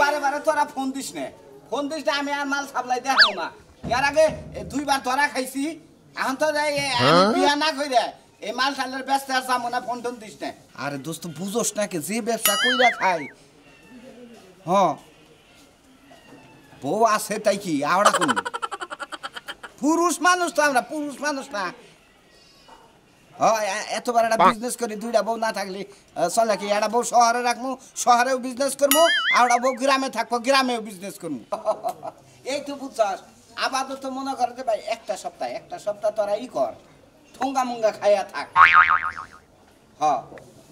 বারে বারে তোরা ফোন দিস না আমি আর মাল সাপ্লাই দেখাবো না এর আগে 2 বার ধরা খাইছি এখন তো বিয়া না কইরা এই মাল টালের ব্যস্ত আর যাবো না ফোন টোন দিস না আরে দোস্ত বুঝোস না কে যে ব্যবসা কইরা খাই হ্যাঁ বউ আছে তাই কি আওড়া কোন পুরুষ মানুষ তো আমরা পুরুষ মানুষ না এতবার একটা বিজনেস করি 2টা বউ না থাকলে চলে কি একটা বউ শহরে রাখবো শহরেও বিজনেস করবো আর একটা বউ গ্রামে থাকবো গ্রামেও বিজনেস করবো এই তো বুঝছস আপাতত মনে করে যে ভাই একটা সপ্তাহ তোরা কর ঠুঙ্গা মুঙ্গা খাইয়া থাক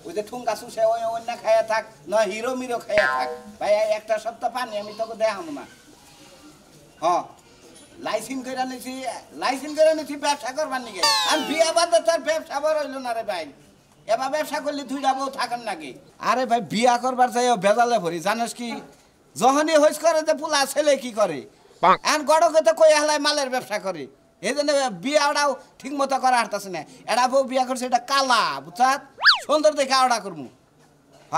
ওই যে ঠুঙ্গা শুষে ওই অন্য খাইয়া থাক না হিরো মিরো খাইয়া থাক ভাই একটা সপ্তাহ পানি আমি তোকে দেখাবো না লাইসেন্স করে নিছি ব্যবসা করবার নাকি আমি বিয়া বাদে তার ব্যবসা বড় হইল না রে ভাই এবার ব্যবসা করলে 2টা বউ থাকেন নাকি আরে ভাই বিয়া করবার চাই বেজালে ভরি জানিস কি যখনই হইস করে যে পোলা ছেলে কি করে এখন গড়কে তো কই হালায় মালের ব্যবসা করে এই জন্য বিয়াটাও ঠিক মতো করা হারতাছে না এটা বউ বিয়া করছে এটা কালা বুঝছাত সুন্দর দেখে আওড়া করবো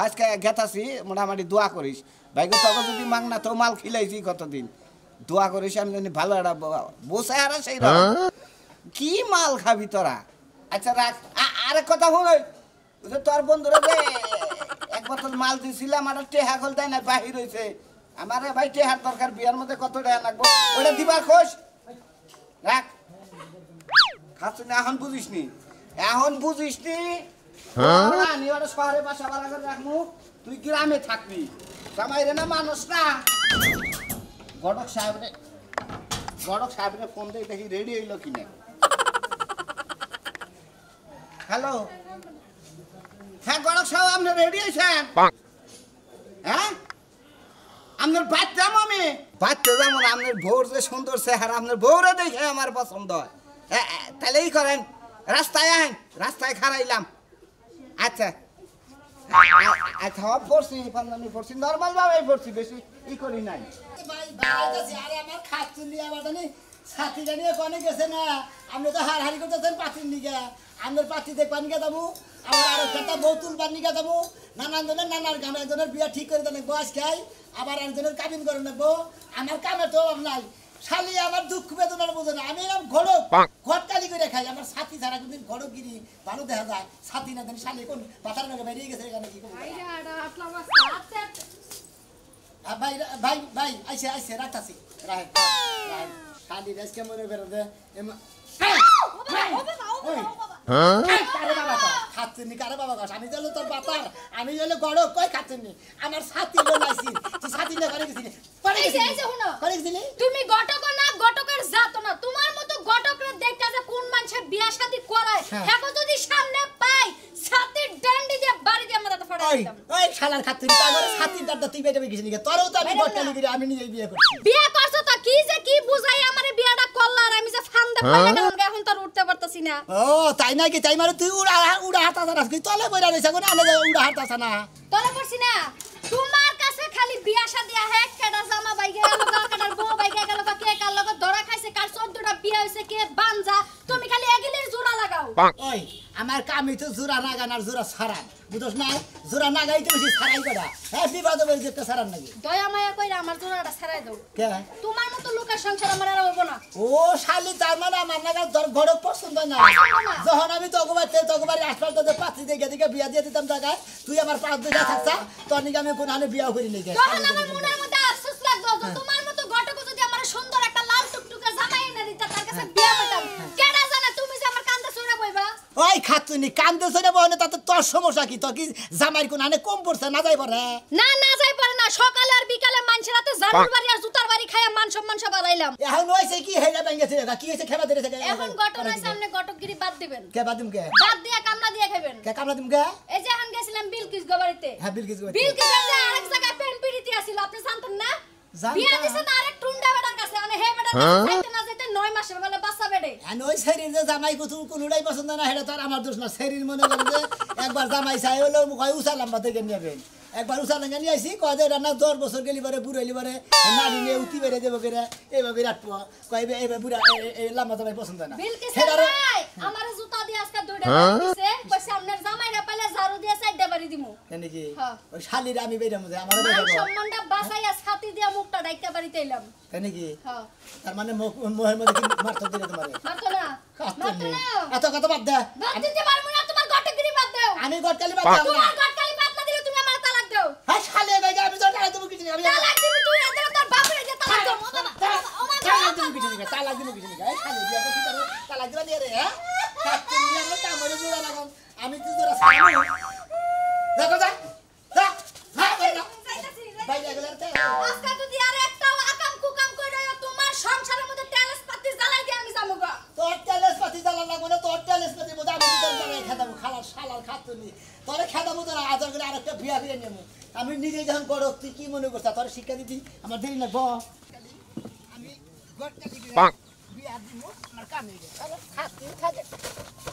আজকে গেতাছি মোটামুটি দোয়া করিস ভাই তবে যদি মাং না তো মাল খিলাইছি কতদিন দোয়া করিস আমি জানি ভালো একটা বসে আর সেই কি মাল খাবি তোরা আচ্ছা রাখ আরেক কথা হল তোর বন্ধুরা যে 1 বোতল মাল দিয়েছিলাম আর টেহা খোল দেয় না বাহির হয়েছে আমার ভাই টেহার দরকার বিয়ার মধ্যে কত টাকা লাগবো ওটা দিবার খোঁজ রাখ খাচ্ছ না এখন বুঝিস নি আমি ওটা শহরে বাসা ভাড়া করে রাখবো তুই গ্রামে থাকবি জামাইরে না মানুষ না গড়ক সাহেবের ফোন দিয়ে দেখি রেডি হইল কিনা হ্যালো হ্যাঁ গড়ক সাহেব আপনি রেডি হয়েছেন হ্যাঁ আপনার বাচ্চা আমি বাচ্চা যেমন আপনার বউর যে সুন্দর চেহারা আপনার বউরে দেখে আমার পছন্দ হয় তাহলে এই করেন রাস্তায় খারাইলাম আচ্ছা আচ্ছা পড়ছি পড়ছি নর্মাল ভাবে পড়ছি বেশি ই করি নাই আমার খাচ্ছি আবার জানি সাথী জানিয়ে কনে গেছে না আপনি তো হাড়ি করতেছেন পাতির নিকে আপনার পাতি দেখবার নিকে যাবো আবার আরো একটা বউ তুলবার নিকে যাবো নানার গান একজনের বিয়া ঠিক করে দেন বয়স খাই আবার একজনের কাবিন করে নেবো আমার কামে তো নাই শালি আমার দুঃখ বেদনার বোঝে না আমি এরকম ঘটকালি করে খাই আমার সাথী ছাড়া কোনদিন ঘটকগিরি ভালো দেখা যায় সাথী না জানি শালি কোন পাতার নাকি বেরিয়ে গেছে এখানে কি ভাই আইসে রাখতাছি শালি রেস কেমন বেরোতে খাচ্ছেন কারে বাবা গাছ আমি গেল তোর বাপার আমি গেলে গড় কই খাচ্ছেন আমার সাথী বলাইছি তুই সাথী না করে গেছিলি তুমি গটক না গটকের জাত না তোমার মতো গটকরে দেখতে যে কোন মানুষে বিয়া শাদী করায় এখন যদি সামনে পাই সাথীর ডান্ডি দিয়ে বাড়ি দিয়ে আমরা তো ফাড়াই দিতাম ওই শালার খাচ্ছেন তাগরে সাথীর ডান্ডা তুই বেটে গেছিস নাকি তোরও তো আমি গটকালি করে আমি নিজেই বিয়ে করছি বিয়ে করছো তো কি বুঝাই আমারে বিয়াটা করলা আর আমি যে ফান্দে পাইলা গেলাম এখন তো উঠতে পারতাছি না ও তাই নাকি তাই মানে তুই উড়া হাতাছ না তুই তলে বইরা রইছ কোন আলে উড়া হাতাছ না তলে পড়ছি না তোমার কাছে খালি বিয়া শাদী হে কেডা জামা বাইগে গেল কাটার বউ বাইগে গেল কে কার লগে ধরা খাইছে কার 14টা বিয়া হইছে কে বানজা তুমি খালি এগিলের জোড়া লাগাও ওই আমার কামই তো জোড়া লাগান আর জোড়া ছাড়া বুঝছ না জোড়া না গাইতে বেশি ছাড়াই করা হ্যাঁ বিবাদ বলে যেতে ছাড়ান নাকি দয়া মায়া কইরা আমার জোড়াটা ছাড়াই দাও কে তোমার মতো লোকের সংসার আমার আর হইব না ও শালি তার মানে আমার লাগা ঘর পছন্দ না যখন আমি তগবারে আসপাল তো পাত্রী দেখে বিয়া দিয়ে দিতাম জায়গায় তুই আমার পাঁচ দিকে থাকছা তোর নিকে আমি কোন আনে বিয়া করি নাই তখন আমার মনের মধ্যে আফসোস লাগতো তোমার মতো ঘটক যদি আমার সুন্দর একটা লাল টুকটুকে জামাই এনে দিতা তার কাছে বিয়া করতাম কেডা জানে তুমি যে আমার কান্দে ছুঁড়া বইবা ওই খাতুনি কান্দে ছুঁড়া বইনে তাতে তোর সমস্যা কি তো কি জামাইর কোন আনে কম পড়ছে না যাই পারে না যাই পারে না সকালে আর বিকালে মানুষের রাতে জানুর বাড়ি আর জুতার বাড়ি খায়া মান সম্মান সব বাড়াইলাম এখন হইছে কি হেলা ভাঙেছে কি হইছে খেবা দিতেছে এখন ঘটনার সামনে ঘটকগিরি বাদ দিবেন কে বাদ দিম কে বাদ দিয়া কামলা দিয়া খাবেন কে কামলা দিম কে এই যে এখন গেছিলাম বিলকিস গোবাড়িতে হ্যাঁ বিলকিস যে আরেক জায়গায় পেন পিড়িতে আছিল আপনি জানতেন না বিয়া দিছেন আরেক টুন্ডা বেটার কাছে মানে হে বেটার কাছে যাইতে না যাইতে 9 মাসের বেলা বাচ্চা বেডে আর ওই শরীর যে জামাই কোনটাই পছন্দ না হেটা তো আমার দোষ না শরীর মনে করে যে একবার জামাই চাই হলো কই উসালাম বাতে কে নেবেন একবার উষা লেঙ্গা নিয়ে আইসি কয় যে রান্না 10 বছর গেলি পারে বুড়ো হইলি পারে নাড়ি নিয়ে উঠি বেড়ে দেবো কেরা এইভাবে রাখবো কয় এইভাবে বুড়া এই লম্বা জামাই পছন্দ হয় না আমারে জুতা দিয়ে আজকে দুইটা দিছে কইছে আপনার জামাইরা পালে ঝাড়ু দিয়ে সাইডে বাড়ি দিমু নাকি হ্যাঁ ওই শালির আমি বেরাম যে আমার সম্মানটা বাঁচাইয়া ছাতি দিয়া মুখটা ডাইকা বাড়িতে এলাম নাকি হ্যাঁ তার মানে মোহের মধ্যে কি মারতে দিলে তোমারে মারতো না মারতো না এত কথা বাদ দে বাদ দিতে পারবো না তোমার গটকালি বাদ দাও আমি গটকালি বাদ দাও না তোমার গটকালি বাদ না দিলে তুমি আমার তালাক দাও হ্যাঁ শালি ভাই আমি তো টাকা দেব কিছু আমি তালাক দিবি তুই এদের তোর বাপরে যে তালাক দাও ও বাবা ও মা তালাক দেব কিছু না তালাক দেব কিছু না এই শালি বিয়া করতে পারো তালাক দিবা নিয়ে রে হ্যাঁ কাটতে নিয়ে আমার কামড়ে জোড়া লাগাম আমি তো তোরা সামনে দেখো যা যা হ্যাঁ ভাই লাগলাতে আজকে যদি আর একটাও আকাম কুকাম কইরা তোমার সংসারের মধ্যে তেলস পাতি জ্বালাই দিয়ে আমি যামুগা তোর তেলেস পাতি জ্বালা লাগবে না তোর তেলেস পাতি বোঝা আমি তোর জ্বালাই খাদাবো খালার শালার খাতুনি তোরে খাদাবো তোরা আদর করে আরেকটা বিয়া করে নেবো আমি নিজেই যখন বড় তুই কি মনে করছিস তোর শিক্ষা দিতি আমার দেরি না ব আমি গটকালি বিয়া দিব আমার কামে গেছে খাতির থাকে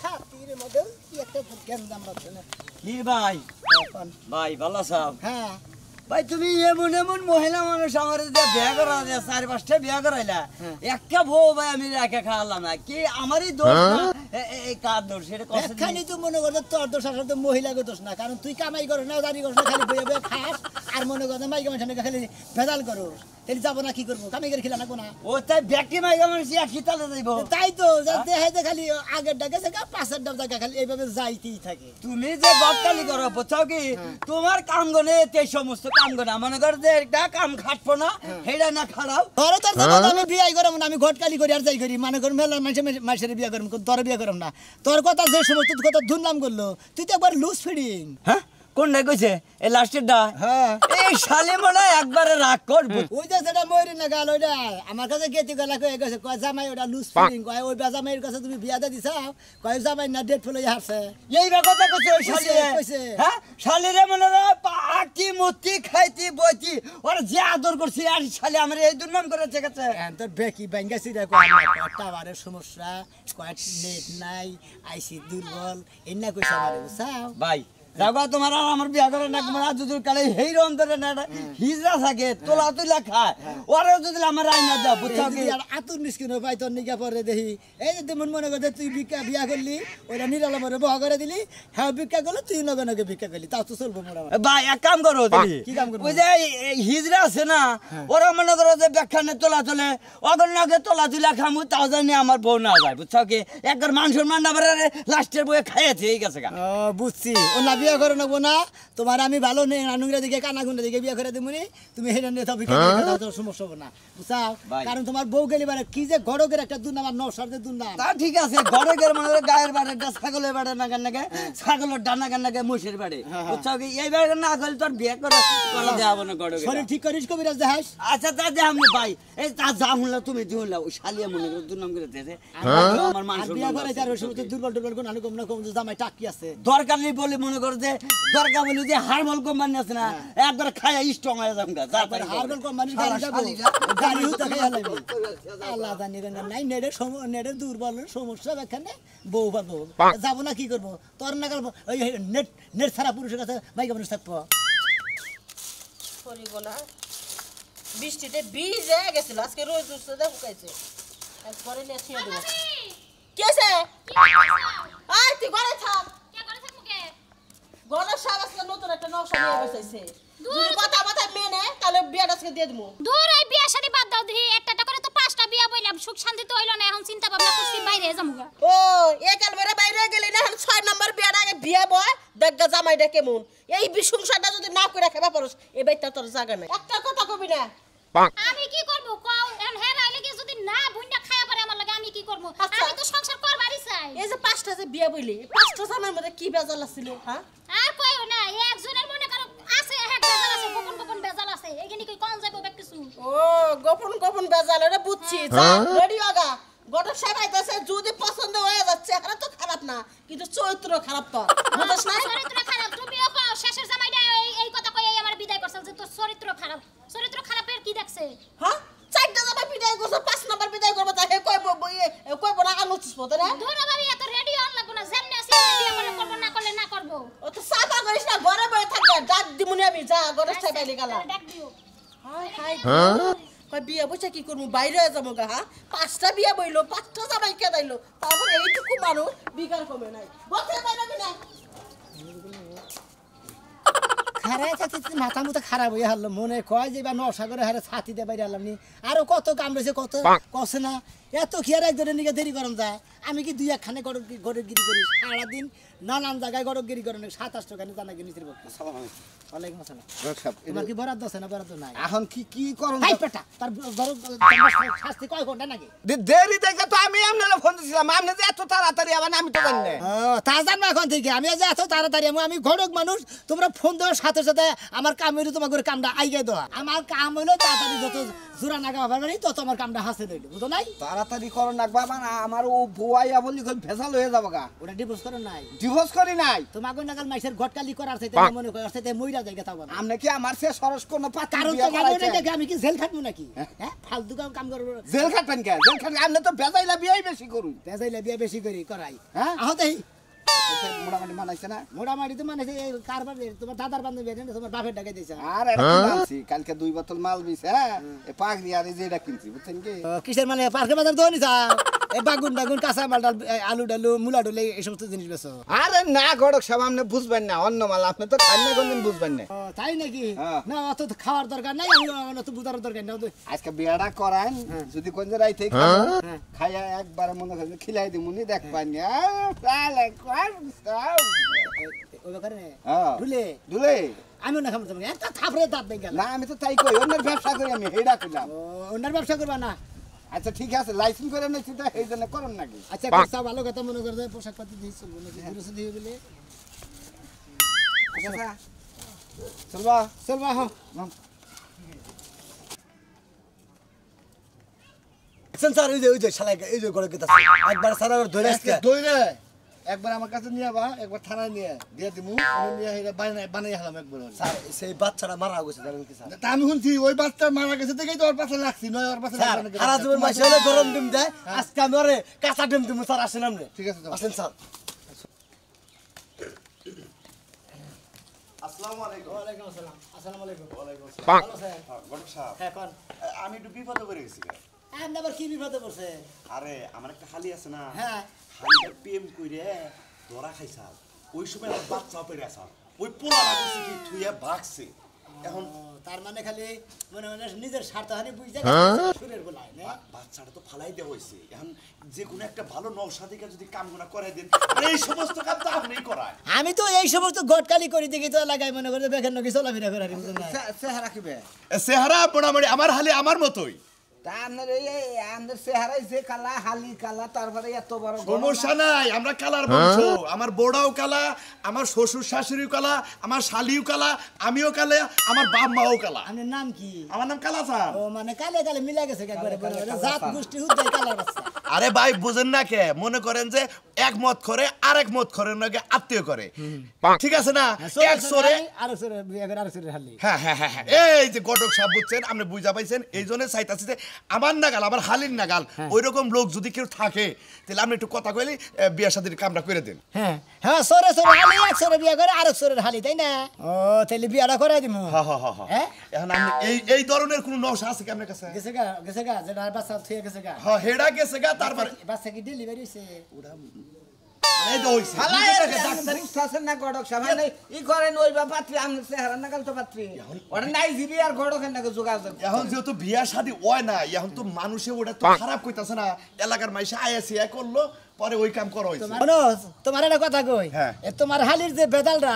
খাতির মধ্যে কি একটা গেন্দাম রাখছে না কি ভাই ভাই ভালো আছো হ্যাঁ ভাই তুমি এমন এমন মহিলা মানুষ আমার বিয়া করা যায় 4-5টা বিয়া করাইলা একটা বউ ভাই আমি রাখা খাওয়ালাম না কি আমারই দোষ না এই কার দোষ সেটা কষ্ট এখানে তো মনে করো তোর দোষ আসলে তো মহিলাকে দোষ না কারণ তুই কামাই করো না দাঁড়ি করো না খালি বইয়ে বইয়ে খাস আর মনে করো মাইকে মানুষ খালি ভেজাল করো তাহলে যাবো না কি করবো কামাই করে খেলা না ও তাই ব্যক্তি মাইকা মানুষ একই তালে যাইব তাই তো দেখাইতে খালি আগের ডাকে পাশের ডাব জায়গা খালি এইভাবে যাইতেই থাকে তুমি যে গটকালি করো বুঝছো কি তোমার কাম গনে এই সমস্ত কাম গনে মনে কর যে একটা কাম খাটবো না হেডা না খারাও ধরো তোর জামাই আমি বিয়াই করব না আমি ঘটকালি করি আর যাই করি মানে কর মেলা মাসের বিয়া করব তোর বিয়া করব না তোর কথা যে সমস্ত কথা ধুনলাম করলো তুই তো একবার লুজ ফিডিং হ্যাঁ কোনটা কইছে এই লাস্টেরটা হ্যাঁ এই শালে মনে একবারে রাগ করব ওই যে সেটা ময়ূর না গাল ওইটা আমার কাছে গেতি গলা কয়ে গেছে কয় জামাই ওটা লুজ ফিডিং কয় ওই জামাইয়ের কাছে তুমি বিয়া দিয়ে দিছাও কয় জামাই না ডেট ফেলে হারছে এই কথা কইছে ওই শালে কইছে। হ্যাঁ শালিরে মনে পাটি মুতি খাইতি বইতি ওর যে আদর করছি আর শালে আমার এই দুর্নাম করে চেকেছে তোর বেকি ব্যাঙ্গাসি রে কয় টাওয়ারের সমস্যা কয় নেট নাই আইসি দুর্বল এন্না কইছে আমারে বুঝছাও ভাই যাবা তোমার আর আমার বিয়া করে না তোমার আজুদুর কালে হেইর অন্তরে না হিজরা থাকে তোলা তুলা খায় ওরে যদি আমার আইনা দাও বুঝছো কি আর আতুর নিস্কিন পাই তোর নিকা পরে দেখি এই যে তুমি মনে করতে তুই ভিক্ষা বিয়া করলি ওরা নিরালা মরে বহা করে দিলি হ্যাঁ ভিক্ষা করলো তুই নগে নগে ভিক্ষা করলি তাও তো চলবো মোরা ভাই এক কাম করো তুমি কি কাম করবো? ওই যে এই হিজরা আছে না ওরা মনে করো যে ব্যাখ্যানে তোলা তোলে অগর নাগে তোলা তুলা খামু তাও জানি আমার বউ না যায় বুঝছো কি একবার মানুষের মান না লাস্টের বয়ে খাইয়েছে এই গেছে গা ও বুঝছি ও না বিয়া করে নেবো না তোমার আমি ভালো নেই নানুরা দিকে কানাগুন্ডা দিকে বিয়া করে দেবো তুমি হেরে নিয়ে তবে সমস্যা হবে না বুঝছাও ভাই। কারণ তোমার বউ গেলি বারে কি যে গড়কের একটা দুর্নাম আর নসারদের দুর্নাম তা ঠিক আছে ঘরে গেলে মনে করে গায়ের বাড়িটা ছাগলের বাড়ি না কেন নাকি ছাগলের ডানা কেন নাকি মহিষের বাড়ি বুঝছো কি এই বাড়ি না করলে তোর বিয়ে করা দেওয়া না ঘরে শরীর ঠিক করিস কবিরাজ দেখাস আচ্ছা তা যে আমি ভাই এই তা যা হুনলা তুমি দিহুনলা ওই শালিয়া মনে করে দুর্নাম করে দিয়েছে আমার আর মানুষ বিয়া করে যার সময় দুর্বল দুর্বল কোন আলু কম না কম জামাই টাকি আছে দরকার নেই বলে মনে করে যে দরকার বলে যে হারমল কোম্পানি আছে না একবার খায়া স্ট্রং হয়ে যাবো যা পারি হারবেল কোম্পানি গাড়ি যাবো গাড়ি হতে খাই লাগবে আল্লাহ জানি নাই নেটের দুর্বল সমস্যা এখানে বউ পাবো যাবো না কি করবো তোর না গেল ওই নেট নেট ছাড়া পুরুষের কাছে মাইকা মানুষ থাকবো করিব না বৃষ্টিতে ভিজে গেছিল আজকে রোজ উঠছে দেখো কাইছে একবারে নিয়ে ছিঁড়ে দেবো কেছে আয় তুই ঘরে থাক গলার সাব আজকে নতুন একটা নকশা নিয়ে বসাইছে যদি কথা কথা মেনে তাহলে বিয়াটা আজকে দিয়ে দেবো দূর এই বিয়া শাদী বাদ দাও দেখি একটা করে তো 5টা বিয়া বইলাম সুখ শান্তি তো হইলো না এখন চিন্তা ভাবনা করছি বাইরে যামুগা ও একাল বেড়ে বাইরে গেলি না এখন 6 নম্বর বিয়াটা আগে বিয়া বয় দেখা জামাইটা কেমন এই বিসংসারটা যদি না করে খাবা পারস এই বাইটা তোর জায়গা নাই একটা কথা কবি না আমি কি করব কও এন হে রাইলে কি যদি না বুইন্ডা খায়া পারে আমার লাগে আমি কি করব আচ্ছা। আমি তো সংসার করবারই চাই এই যে 5টা যে বিয়া বইলি 5টা জামাইর মধ্যে কি বেজাল আছিল হ্যাঁ আর কইও না একজনের মনে করো আছে এক বেজাল আছে গোপন গোপন বেজাল আছে এখানে কি কোন যাইবো বেক কিছু ও গোপন গোপন বেজাল এটা বুঝছি রেডি আগা গটক সাহেব আইতাছে যদি পছন্দ হয়ে যাচ্ছে এটা তো খারাপ না কিন্তু চরিত্র খারাপ তো বুঝছ না চরিত্র খারাপ তুমিও কও শেষের জামাইটা এই কথা কই আমার বিদায় করছল যে তোর চরিত্র খারাপের কি দেখছে হ্যাঁ 4টা জামাই বিদায় করছ 5 নাম্বার বিদায় করব তা হে কইব না আনুছিস পতে না ধরো ভাবি এত রেডি অন লাগবো না যেমনি আছে বিয়ে করলে করব না করলে না করব ডাকবো ও তো সাফা করিস না ঘরে বসে থাকবে ডাক দিমুনি আমি যা গণেশ ঠাই পাইলি গালা ডাক দিও হাই হাই কই বিয়া বসে কি করবো বাইরে যাবো গা হ্যাঁ 5টা বিয়া বইলো 5টা জামাই কেদাইলো তারপর এইটুকু মানুষ বিকার কমে নাই বসে বাইরে না খারাপ আছে মাথা মুথা খারাপ হয়ে হারলো মনে কয় যে বা নসাগরে হারে ছাতি দিয়ে বাইরে আলাম নি আরো কত কাম রয়েছে কত কষে না এত কি আর একজনের নিকে দেরি করম যায় আমি কি দুই একখানে গরগিরি করি সারাদিন নানান জায়গায় গরগিরি করেন 27 টাকা জানা কি নিচের পক্ষে ওয়ালাইকুম আসসালাম তোমার কি বরাদ্দ আছে না বরাদ্দ নাই এখন কি করুন হাই পেটা তার শাস্তি কয় ঘন্টা নাকি দেরি দেখে তো আমি আপনারা ফোন দিছিলাম আপনি যে এত তাড়াতাড়ি আবার আমি তো জানি না তা জানবো এখন থেকে আমি যে এত তাড়াতাড়ি আমি ঘটক মানুষ তোমরা ফোন দেওয়ার সাথে সাথে আমার কাম হইলো তোমার করে কামটা আইগে দেওয়া আমার কাম হইলো তাড়াতাড়ি যত জোড়া নাগা পারবে তত আমার কামটা হাসে রইলো বুঝো নাই তাড়াতাড়ি করো না বাবা না আমার ও বুয়াইয়া বলি ভেজাল হয়ে যাবো গা ওটা ডিভোর্স করে নাই ডিভোর্স করি নাই তোমাকে নাগাল মাইসের ঘটকালি করার চাইতে মনে করে চাইতে মইরা যায় কথা বল আপনি কি আমার সে সরস কোনো পাত্র কারণ বিয়া তো জানো না করাইছেন? যে আমি কি জেল খাটবো নাকি হ্যাঁ ফালতু কাম করবো জেল খাটবেন কে জেল খাটবেন আপনি তো বেজাইলা বিয়াই বেশি করুন পেঁচাইলে বিয়ে বেশি করি করাই হ্যাঁ? আহতেই মোটামুটি মানাইছে না মোটামুটি তো মানে কারবার তোমার দাদার বান্ধবী আছে না তোমার বাপের ডাকে দিয়েছে আর এটা কি আনছি কালকে 2 বোতল মাল বিছে হ্যাঁ এ পাগলি আর এই যে এটা কিনছি বুঝছেন কি কিসের মানে পার্কে বাজার দোনি চা এই বাগুন কাঁচা মাল ডাল আলু ডালু মুলা ডলে এই সমস্ত জিনিস বেছো আরে না গড়ক সব আপনি বুঝবেন না অন্য মাল আপনি তো খান না কোনদিন বুঝবেন না তাই নাকি হ্যাঁ। না অত তো খাওয়ার দরকার নাই আমি অত বুঝার দরকার নাই আজকে বিয়াটা করান যদি কোন যে রাইতে খাইয়া একবার মনে করেন খিলাই দিমুনি দেখ পানি তাহলে কোন ওই ব্যাপারে হ্যাঁ ঢুলে দুলে আমিও না খাবো তোমাকে একটা থাপড়ে দাঁত দেখে গেল না আমি তো তাই কই অন্যের ব্যবসা করি আমি হেডা কইলাম অন্যার ব্যবসা করবা না আচ্ছা ঠিক আছে লাইসেন্স করে নিয়েছি তো এই জন্য করুন নাকি আচ্ছা খরচা ভালো কথা মনে করে দেয় পোশাক পাতি দিয়ে চলবো নাকি ঘুরেছে দিয়ে বলে আচ্ছা চলবা চলবা হ্যাঁ স্যার ওই যে শালা এই যে করে কেতা একবার স্যার ধরে আসছে দইরে একবার আমার কাছে নিয়ে বা একবার থানায় নিয়ে দিয়ে দিমু আমি নিয়ে এটা বানাই হলাম একবার স্যার সেই বাচ্চাটা মারা গেছে জানেন কি স্যার তা আমি শুনছি ওই বাচ্চা মারা গেছে দেখেই তো ওর পাশে লাগছি নয় ওর পাশে স্যার সারা জীবন মাসে হলে গরম ডিম দেয় আজকে আমি ওরে কাঁচা ডিম দিব স্যার আসেন আপনি ঠিক আছে আসেন স্যার আসসালামু আলাইকুম ওয়ালাইকুম আসসালাম আসসালামু আলাইকুম ওয়ালাইকুম ভালো আছেন গটক সাহেব হ্যাঁ কোন আমি একটু বিপদে পড়ে গেছি আপনি আবার কি বিপদে পড়ছে আরে আমার একটা হালি আছে না হ্যাঁ হালিটা প্রেম কইরে ধরা খাইছাল ওই সময় আমার বাচ্চা পেড়ে আসাল ওই পোলাটা কইছে কি থুইয়া ভাগছে এখন তার মানে খালি মনে মনে নিজের স্বার্থহানি বুঝতে সুরের বলায় না বাচ্চাটা তো ফালাই দেওয়া হয়েছে এখন যে কোনো একটা ভালো নওশাদিকে যদি কামগুনা করে দেন এই সমস্ত কাম তো আপনিই করায় আমি তো এই সমস্ত গটকালি করি দেখি তো লাগাই মনে করে বেখান নাকি চলাফেরা করার চেহারা কিবে চেহারা মোটামুটি আমার হালি আমার মতোই তা আপনার এই আমাদের চেহারায় যে কালা হালি কালা তারপরে এত বড় সমস্যা নাই আমরা কালার বংশ আমার বড়াও কালা আমার শ্বশুর শাশুড়িও কালা আমার শালিও কালা আমিও কালা আমার বাপ মাও কালা আপনার নাম কি আমার নাম কালা স্যার ও মানে কালে কালে মিলা গেছে একবারে জাত গোষ্ঠী হুদ্দাই কালার বাচ্চা আরে ভাই বুঝেন না কে মনে করেন যে এক মত করে আরেক মত করে নাকি আত্মীয় করে ঠিক আছে না এক সরে আর সরে বিয়ে করে আর সরে হালি হ্যাঁ হ্যাঁ হ্যাঁ হ্যাঁ, এই যে গটক সাহেব বুঝছেন আপনি বুঝা পাইছেন এই জন্য চাইতাছি যে আমার নাগাল আমার হালির নাগাল ওই রকম লোক যদি কেউ থাকে তাহলে আপনি একটু কথা কইলে বিয়া শাদীর কামটা করে দেন হ্যাঁ হ্যাঁ সরে সরে হালি এক সরে বিয়ে করে আর সরে হালি তাই না ও তাহলে বিয়েটা করে দিমু হ্যাঁ হ্যাঁ হ্যাঁ হ্যাঁ এখন আপনি এই ধরনের কোনো নকশা আছে কি আপনার কাছে গেছে গা যেটা বাচ্চা থুয়ে গেছে গা হ্যাঁ হেডা গেছে গা তারপরে বাচ্চা কি ডেলিভারি হইছে এই তো হইছে বুঝতেছেন না গড়ক সাহেব ই করেন ওই বা পাত্রী আপনার চেহারা নাগাল তো পাত্রী ওটা নাই জিবি আর গড়কের নাকি যোগাযোগ এখন যেহেতু বিয়া শাদী হয় না এখন তো মানুষে ওটা তো খারাপ কইতাছে না এলাকার মাইসে আইএসি করলো পরে ওই কাম করা হইছে শোনো তোমার একটা কথা কই হ্যাঁ। এ তোমার হালির যে বেদালরা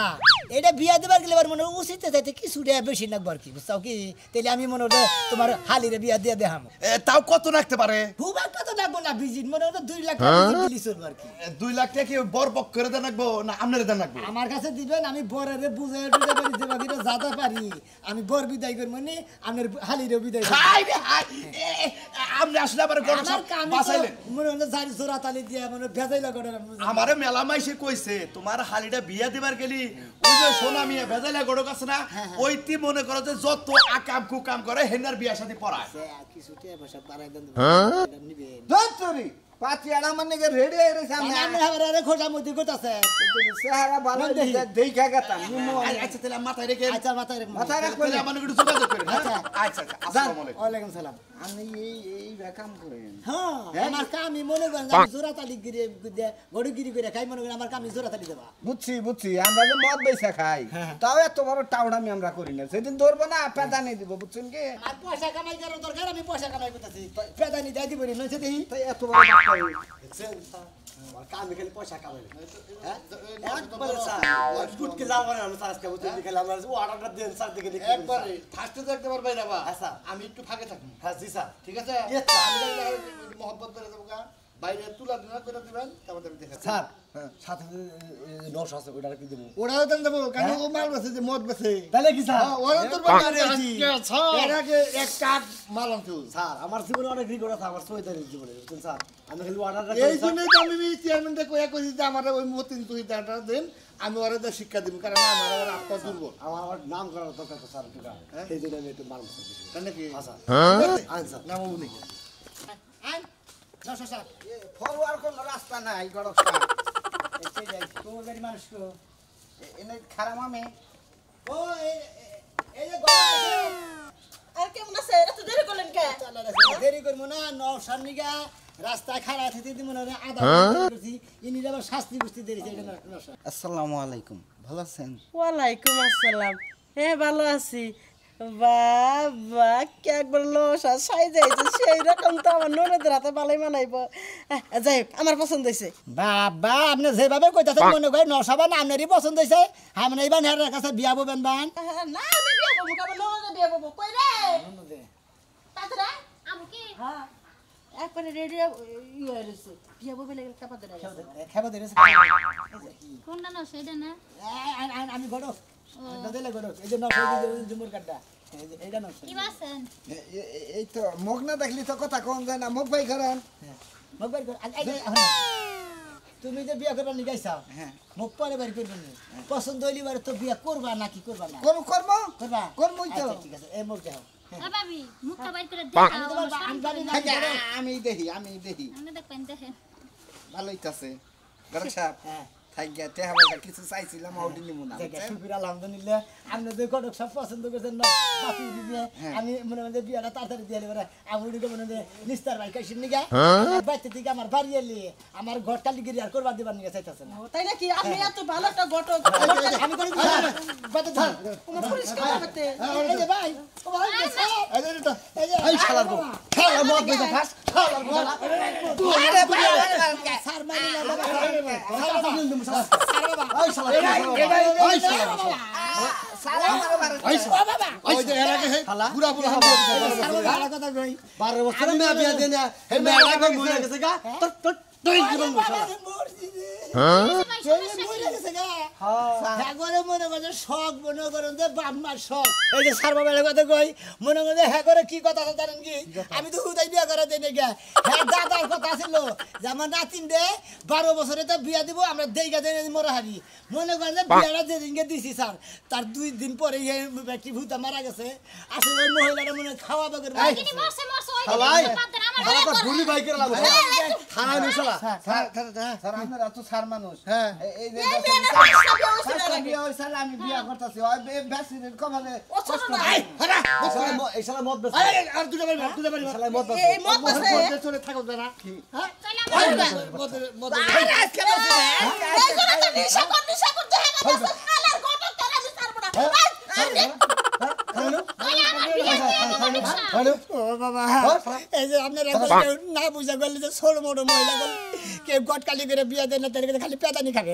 এটা বিয়া দেবার গেলে মনে উচিত চাইতে কিছুটা বেশি নাকবার কি বুঝছো কি তাহলে আমি মনে হয় তোমার হালিরে বিয়া দিয়ে দেখাম তাও কত রাখতে পারে খুব একটা তো লাগবো না বিজিট মনে হয় 2 লাখ টাকা দিলি চলবে আর কি 2 লাখ টাকা কি বর পক করে দেন রাখবো না আপনারে দেন রাখবো আমার কাছে দিবেন আমি বরের বুঝে বুঝে করে দেবা দিতে যাতে পারি আমি বর বিদায় করব মানে আমার হালিরে বিদায় করব হাই রে হাই আপনি আসলে আবার গড় আমার কামে বাসাইলেন মনে হয় জারি জোড়া তালি দিয়া মানে ভেজাইলা করে আমারে মেলা মাইসে কইছে তোমার হালিটা বিয়া দিবার গেলি ওই যে সোনা মিয়া ভেজাইলা গড়ক আছে না ওইটি মনে করো যে যত আকাম কুকাম করে হেনার বিয়া শাদী পড়ায় কিছুটা পয়সা বাড়াই দেন নিবেন ধরি পাতিয়াড়া মানে রেডি হয়ে রয়েছে আমি আমরা আরে খোঁজা মধ্যে করতেছে চেহারা ভালো দেখা গেতাম আচ্ছা তাহলে মাথায় রেখে আচ্ছা মাথায় রাখ মাথায় রাখবো তাহলে আমার একটু যোগাযোগ করেন হ্যাঁ? আচ্ছা। আচ্ছা আচ্ছা আসসালামু আলাইকুম ওয়ালাইকুম সালাম আমি এই কাম করেন হ্যাঁ আমার কামি মনে করেন যে আমি জোড়াতালি গিরে গড়িগিরি করে খাই মনে করেন আমার কামি জোড়াতালি দেবা বুঝছি আমরা যে মদ বেচা খাই তাও এত বড় টাউডামি আমরা করি না সেদিন ধরবো না পেদানি দিব বুঝছেন কি আর পয়সা কামাই করার দরকার আমি পয়সা কামাই করতেছি পেদানি যাই দিব নইছে দেই তাই এত বড় বাটপারি। আমি খালি পয়সা কামাই গুটকে যাবো না স্যার আজকে বুঝলি খালি আমরা অর্ডারটা দেন স্যার দেখে লিখে একবারে ফার্স্টে দেখতে পারবে না বা আচ্ছা। আমি একটু ফাঁকে থাকি হ্যাঁ জি স্যার ঠিক আছে Yes, sir. আমি মোহাম্মদ করে দেবো গা বাইরে তুলা দুনা করে দিবেন তারপর আমি দেখাচ্ছি স্যার সাথে 900 আছে ওটা কি দেবো ওরাও দেন দেবো কেন ও মাল বেছে যে মদ বেছে তাহলে কি স্যার ওরা তোর বাড়ি এর আগে এক কাঠ মাল আনছো স্যার আমার জীবনে অনেক রিকর্ড আছে আমার সৈতারের জীবনে বুঝছেন স্যার আমি খালি অর্ডারটা এই জন্যই তো আমি চেয়ারম্যানটা কইয়া কইছি যে আমার ওই মতিন তুই দাঁড়া দেন আমি ওরা শিক্ষা দিব কারণ আমার আবার আত্মা দুর্বল আমার নাম করার দরকার তো স্যার এটা এই জন্য আমি একটু মাল তাই নাকি আচ্ছা আনসার নাম উনি আইন সর ফরওয়ার কোনো রাস্তা নাই গড়ক এসে যাই তোমার বাড়ি মানুষ কো এনে খারাপ আমি ও এই যে গড় আর কেমন আছে এত দেরি করলেন কে দেরি করবো না নওশার নিগা রাস্তায় খাড়া থেকে দিব না আধা ঘন্টা করছি ইনি আবার শাস্তি বুঝতে দেরি এটা নওশা আসসালামু আলাইকুম ভালো আছেন ওয়ালাইকুম আসসালাম হ্যাঁ ভালো আছি বাবা কে একবার লসা সাই যাইছে সেই রকম তো আমার ননদের হাতে ভালোই মানাইব যাই হোক, আমার পছন্দ হয়েছে বাবা আপনি যেভাবে কইতাছেন মনে করেন নওশাবা না আপনারই পছন্দ হইছে আপনি এইবার হেরার কাছে বিয়া ববেন বান না আমি বিয়ে করবো কারণ ননদে বিয়ে করবো কই রে তাছাড়া আমু কি হ্যাঁ একবারে রেডি ইয়ে রয়েছে বিয়ে করবে লেগে কাপা ধরে খেবা ধরেছে কোনটা না সেটা না আমি গড়ক দিলে গড়ক এই যে নওশা জুমুর কাটটা এইটা নওশা কি বাসেন এই তো মুখ না দেখলি তো কথা কোন যায় না মুখ ভাই করেন মোবাইল কর তুমি যে বিয়া করবার নিগাইছাও হ্যাঁ মুখ পরে বাড়ি করবেন পছন্দ হইলি বারে তো বিয়া করবা নাকি করবা না কোন কর্ম করবা করবই তো। আচ্ছা, ঠিক আছে এই মুখ দেখাও এ ভাবি মুখটা বাইর করে আমি দেখাও তোমার আমি জানি না আমি দেখি আমি দেখবেন দেখেন ভালোই আছে গড়ক সাহেব হ্যাঁ থাক গিয়া তে হবে কিছু চাইছিলাম আউডি নিমু না দেখে শুকির আলহামদুলিল্লাহ আপনি যে কটক সব পছন্দ করছেন না বাপি দিয়ে আমি মনে মনে বিয়াটা তাড়াতাড়ি দিয়ে এবারে আমি উড়ি মনে মনে নিস্তার ভাই কাইছিন নিগা বাইতে থেকে আমার বাড়ি এলি আমার ঘর কালি গিরি আর করবার দিবার নিগা চাইতাছেন না তাই নাকি আপনি এত ভালো একটা ঘটক আমি করে দিছি বাইতে ধর কোনো পরিষ্কার করতে এই যে ভাই ও ভাই এই যে এটা এই যে এই শালার গো শালা মদ বেচা খাস শালার গো আরে ভাই সার মারি না বাবা শালা তো দিন শালা সার বাবা এই শালা এই শালা সালাম আরে ও বাবা ওই যে এর আগে পুরা পুরা সার বাবা ভালো কথা কই 12 বছর মেয়া বিয়া দেন হে মেয়া কই মরে গেছে গা তোর তোর তুই জীবন শালা শখ মনে করেন যে বাপমার শখ এই যে সার বাবার কথা কই মনে করেন হ্যাঁ করে কি কথা আছে জানেন কি আমি তো হুদাই বিয়া করে দেই না গিয়া হ্যাঁ দাদার কথা ছিল যে আমার নাতিন দে 12 বছরে তো বিয়া দিব আমরা দেইগা দেই মরা হারি মনে করেন যে বিয়াটা যেদিনকে দিছি স্যার তার 2 দিন পরে এই ব্যক্তি ভূতা মারা গেছে আসলে ওই মহিলাটা মনে খাওয়া বাগের কিনি মরছে ওই শালাই বাদ দেন আমার শালা তো গুলি বাই করে লাগো থানায় নি শালা স্যার আপনারা তো সার মানুষ হ্যাঁ এই যে বিয়া হইছে আমি বিয়া করতেছি ওই বেসিনের কমালে কষ্ট নাই এই শালা মদ বেচা আর দুটো বাড়ি শালা মদ বেচা এই মত আছে চলে থাকো না চলে মদ আরে আজকে নিশা করতে হ্যাঁ আলার ঘটক তারা আমি ছাড়বো না ও বাবা এই যে আপনারা না বুঝা গেলে যে ছোট মোটো মহিলা কেউ গটকালি করে বিয়া দেন না তার খালি পেদানি খাবে